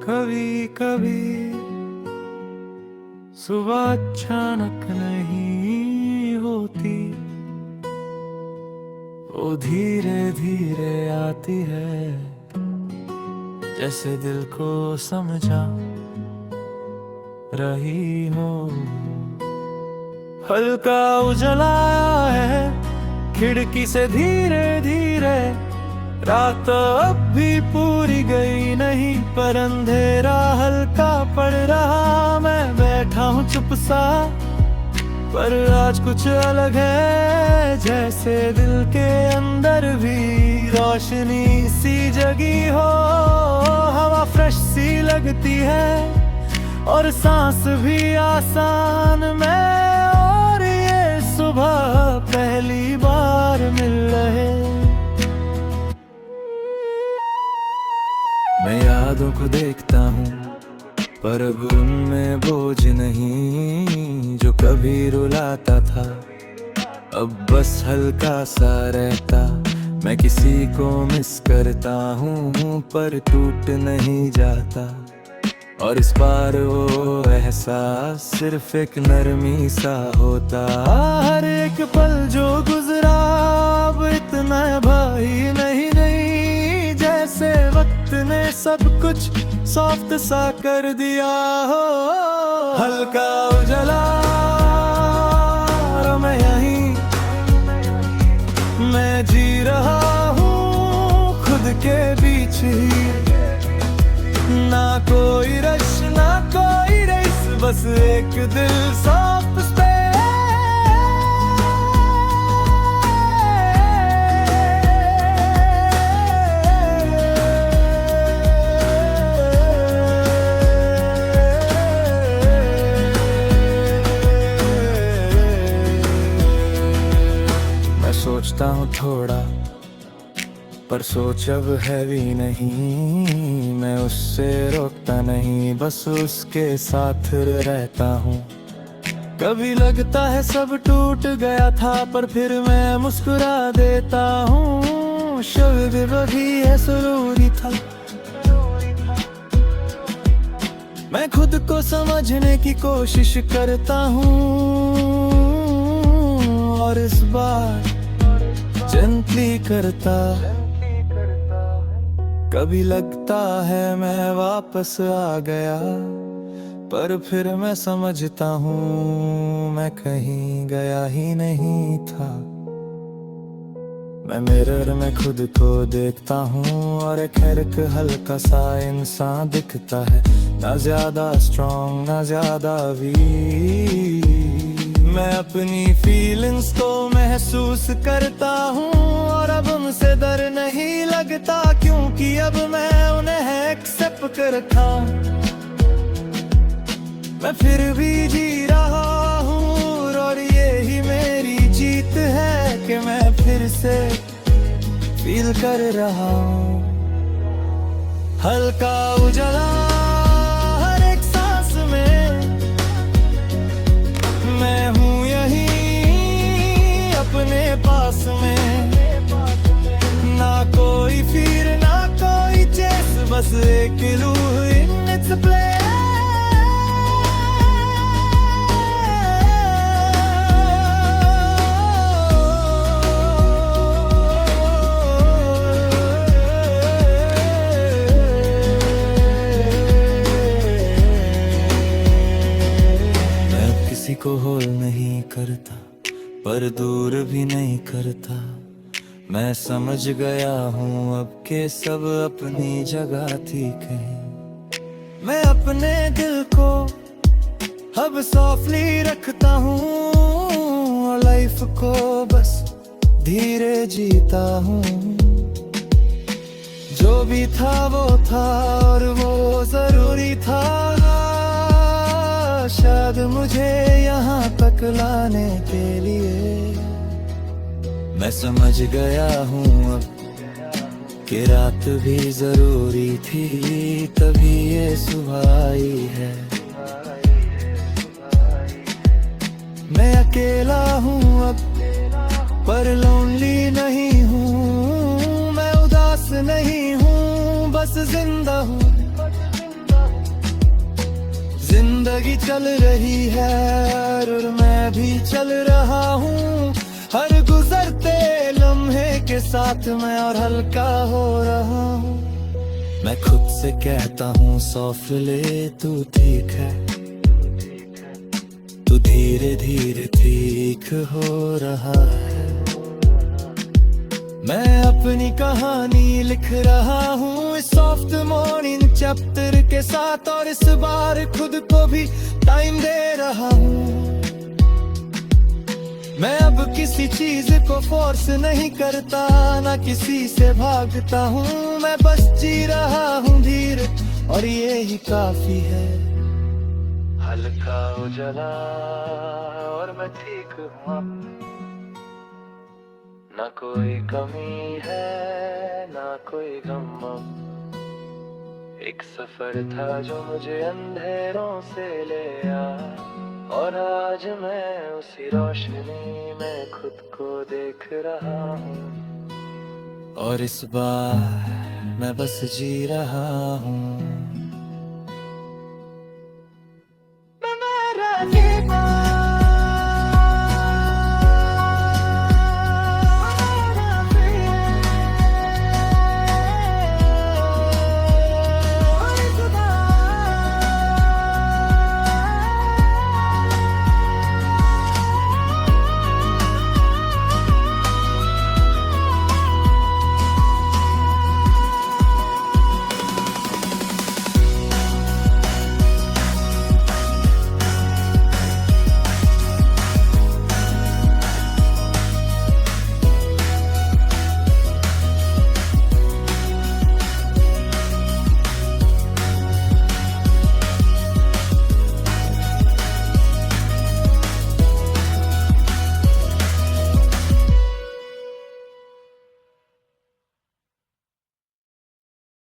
कभी कभी सुबह अचानक नहीं होती, वो धीरे धीरे आती है, जैसे दिल को समझा रही हो। हल्का उजला है खिड़की से धीरे धीरे, रात अब भी पूरी गई नहीं, पर अंधेरा हल्का पड़ रहा। मैं बैठा हूँ चुप सा, पर आज कुछ अलग है, जैसे दिल के अंदर भी रोशनी सी जगी हो। हवा फ्रेश सी लगती है और सांस भी आसान में, और ये सुबह पहली बार मिल रहे। मैं यादों को देखता हूँ, पर अब उनमें बोझ नहीं जो कभी रुलाता था, अब बस हल्का सा रहता। मैं किसी को मिस करता हूँ, पर टूट नहीं जाता, और इस बार वो एहसास सिर्फ एक नरमी सा होता। हर एक पल जो गुजरा अब इतना भाई नहीं, जैसे वक्त ने सब कुछ सॉफ्ट सा कर दिया हो। हल्का उजला और मैं यहीं, मैं जी रहा हूँ खुद के बीच ही, ना कोई रश ना कोई रेस, बस एक दिल सॉफ्ट स्पेस। सोचता हूँ थोड़ा, पर सोच अब हैवी नहीं, मैं उससे रोकता नहीं, बस उसके साथ रहता हूँ। कभी लगता है सब टूट गया था, पर फिर मैं मुस्कुरा देता हूँ। शब्द वही है जरूरी था, मैं खुद को समझने की कोशिश करता हूँ, और इस बार जेंटली करता। कभी लगता है मैं वापस आ गया, पर फिर मैं समझता हूँ मैं कहीं गया ही नहीं था। मैं मिरर में खुद को देखता हूँ, और एक हल्का सा इंसान दिखता है, ना ज्यादा स्ट्रॉन्ग ना ज्यादा वीक। मैं अपनी फीलिंग्स को महसूस करता हूँ, और अब उनसे डर नहीं लगता, क्योंकि अब मैं उन्हें एक्सेप्ट कर रखा। मैं फिर भी जी रहा हूँ, और यही मेरी जीत है कि मैं फिर से फील कर रहा हूँ। हल्का उजला हर एक सांस में, मैं हूँ यहीं अपने पास में, ना कोई फिर ना कोई चेस, बस एक रूह इन इट्स प्लेस। किसी को होल नहीं करता, पर दूर भी नहीं करता। मैं समझ गया हूँ अब के सब अपनी जगह ठीक है। मैं अपने दिल को अब सॉफ्टली रखता हूँ, और लाइफ को बस धीरे जीता हूँ। जो भी था वो था, और वो जरूरी था, शायद मुझे यहाँ तक लाने के लिए। मैं समझ गया हूँ अब कि रात भी जरूरी थी, तभी ये सुबह आई है। मैं अकेला हूँ अब, पर लोनली नहीं हूँ, मैं उदास नहीं हूँ, बस जिंदा हूँ। जिंदगी चल रही है और मैं भी चल रहा हूँ, हर गुजरते लम्हे के साथ मैं और हल्का हो रहा हूँ। मैं खुद से कहता हूँ सौंप ले तू ठीक है, तू धीरे धीरे ठीक हो रहा है। मैं अपनी कहानी लिख रहा हूँ इस सॉफ्ट मॉर्निंग चैप्टर के साथ, और इस बार खुद को भी टाइम दे रहा हूँ। मैं अब किसी चीज को फोर्स नहीं करता, ना किसी से भागता हूँ, मैं बस जी रहा हूँ धीरे और ये ही काफी है। हल्का उजला और मैं ठीक हूँ, ना कोई कमी है ना कोई गम। एक सफर था जो मुझे अंधेरों से ले आया, और आज मैं उसी रोशनी में खुद को देख रहा हूँ, और इस बार मैं बस जी रहा हूँ।